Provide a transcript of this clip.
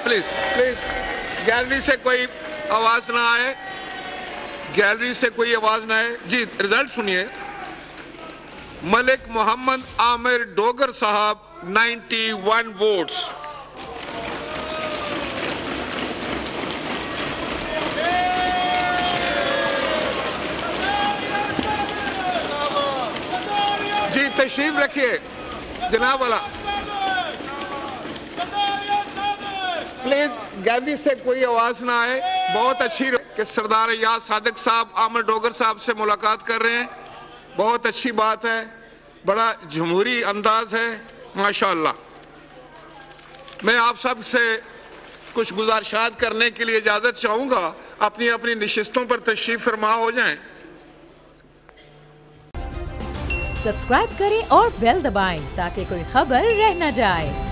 Please please, gallery से कोई आवाज ना आए, गैलरी से कोई आवाज ना आए। जी रिजल्ट सुनिए। मलिक मोहम्मद आमिर डोगर साहब 91 वोट्स। जी तशरीफ रखिए जनाब वाला, प्लीज गैलरी से कोई आवाज ना आए। बहुत अच्छी कि सरदार याद सादिक साहब आमिर डोगर साहब से मुलाकात कर रहे हैं, बहुत अच्छी बात है, बड़ा जमहूरी अंदाज है माशाअल्लाह। मैं आप सब से कुछ गुजारिशात करने के लिए इजाजत चाहूंगा, अपनी अपनी नशिस्तों पर तशरीफ फरमा हो जाएं। सब्सक्राइब करें और बेल दबाएं ताकि कोई खबर रह न जाए।